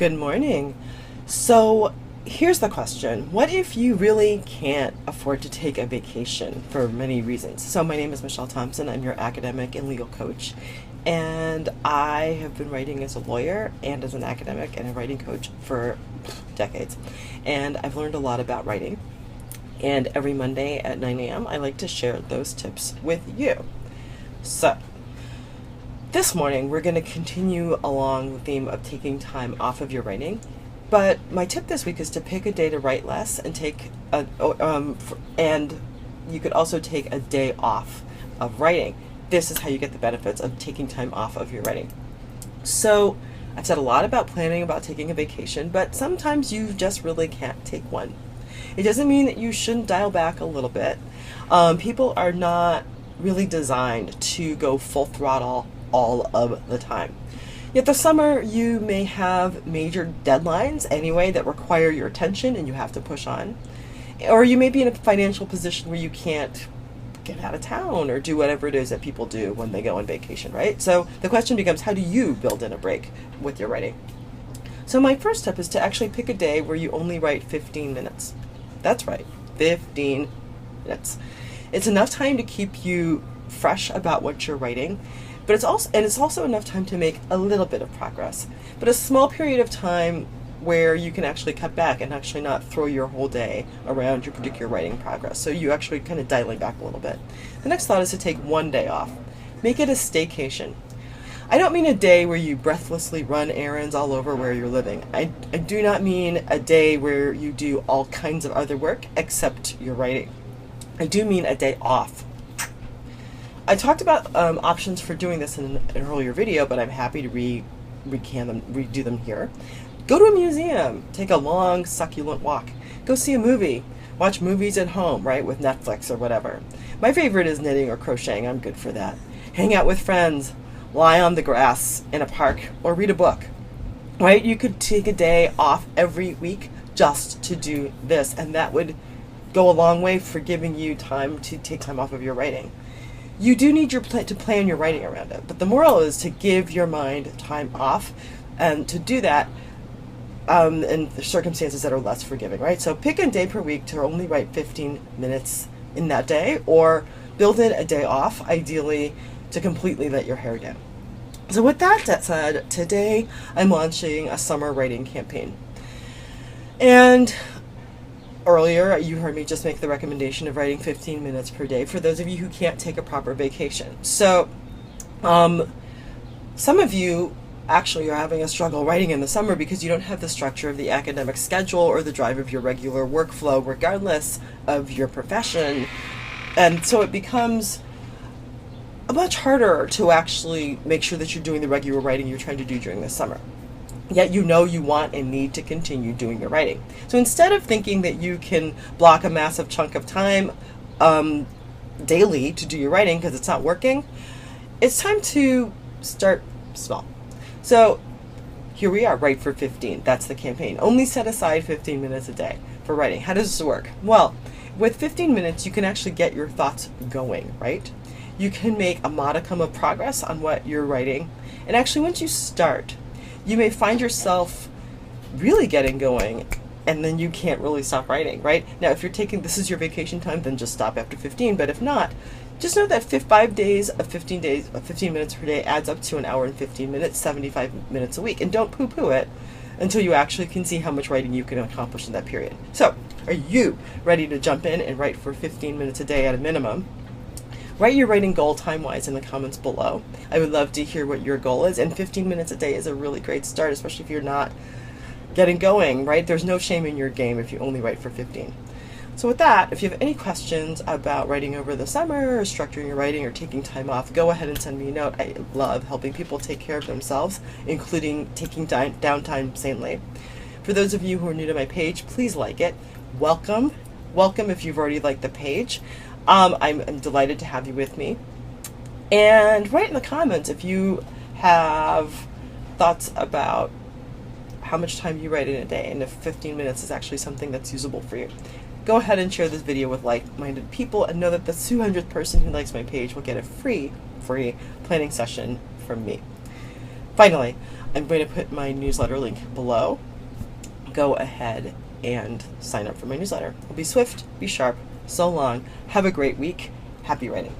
Good morning. So here's the question. What if you really can't afford to take a vacation for many reasons? So my name is Michelle Thompson. I'm your academic and legal coach. And I have been writing as a lawyer and as an academic and a writing coach for decades. And I've learned a lot about writing. And every Monday at 9 a.m., I like to share those tips with you. So this morning, we're going to continue along the theme of taking time off of your writing. But my tip this week is to pick a day to write less and and you could also take a day off of writing. This is how you get the benefits of taking time off of your writing. So I've said a lot about planning about taking a vacation, but sometimes you just really can't take one. It doesn't mean that you shouldn't dial back a little bit. People are not really designed to go full throttle all of the time. Yet the summer you may have major deadlines anyway that require your attention and you have to push on. Or you may be in a financial position where you can't get out of town or do whatever it is that people do when they go on vacation, right? So the question becomes, how do you build in a break with your writing? So my first step is to actually pick a day where you only write 15 minutes. That's right, 15 minutes. It's enough time to keep you fresh about what you're writing. But it's also enough time to make a little bit of progress, but a small period of time where you can actually cut back and actually not throw your whole day around your particular writing progress. So you actually kind of dialing back a little bit. The next thought is to take one day off. Make it a staycation. I don't mean a day where you breathlessly run errands all over where you're living. I do not mean a day where you do all kinds of other work except your writing. I do mean a day off. I talked about options for doing this in an earlier video, but I'm happy to redo them here. Go to a museum, take a long, succulent walk. Go see a movie, watch movies at home, right, with Netflix or whatever. My favorite is knitting or crocheting. I'm good for that. Hang out with friends, lie on the grass in a park, or read a book, right? You could take a day off every week just to do this, and that would go a long way for giving you time to take time off of your writing. You do need to plan your writing around it, but the moral is to give your mind time off, and to do that in the circumstances that are less forgiving, right? So pick a day per week to only write 15 minutes in that day, or build in a day off, ideally to completely let your hair down. So with that said, today I'm launching a summer writing campaign. And earlier, you heard me just make the recommendation of writing 15 minutes per day for those of you who can't take a proper vacation. So, some of you actually are having a struggle writing in the summer because you don't have the structure of the academic schedule or the drive of your regular workflow, regardless of your profession. And so it becomes much harder to actually make sure that you're doing the regular writing you're trying to do during the summer. Yet you know you want and need to continue doing your writing. So instead of thinking that you can block a massive chunk of time daily to do your writing because it's not working, it's time to start small. So here we are, Write for 15. That's the campaign. Only set aside 15 minutes a day for writing. How does this work? Well, with 15 minutes, you can actually get your thoughts going, right? You can make a modicum of progress on what you're writing. And actually, once you start, you may find yourself really getting going, and then you can't really stop writing, right? Now, if you're taking this is your vacation time, then just stop after 15. But if not, just know that 5 days of 15 minutes per day adds up to an hour and 15 minutes, 75 minutes a week. And don't poo-poo it until you actually can see how much writing you can accomplish in that period. So, are you ready to jump in and write for 15 minutes a day at a minimum? Write your writing goal time-wise in the comments below. I would love to hear what your goal is, and 15 minutes a day is a really great start, especially if you're not getting going, right? There's no shame in your game if you only write for 15. So with that, if you have any questions about writing over the summer, or structuring your writing, or taking time off, go ahead and send me a note. I love helping people take care of themselves, including taking downtime sanely. For those of you who are new to my page, please like it. Welcome if you've already liked the page. I'm delighted to have you with me. And write in the comments if you have thoughts about how much time you write in a day and if 15 minutes is actually something that's usable for you. Go ahead and share this video with like-minded people, and know that the 200th person who likes my page will get a free planning session from me. Finally, I'm going to put my newsletter link below. Go ahead and sign up for my newsletter. Be swift, be sharp. So long. Have a great week. Happy writing.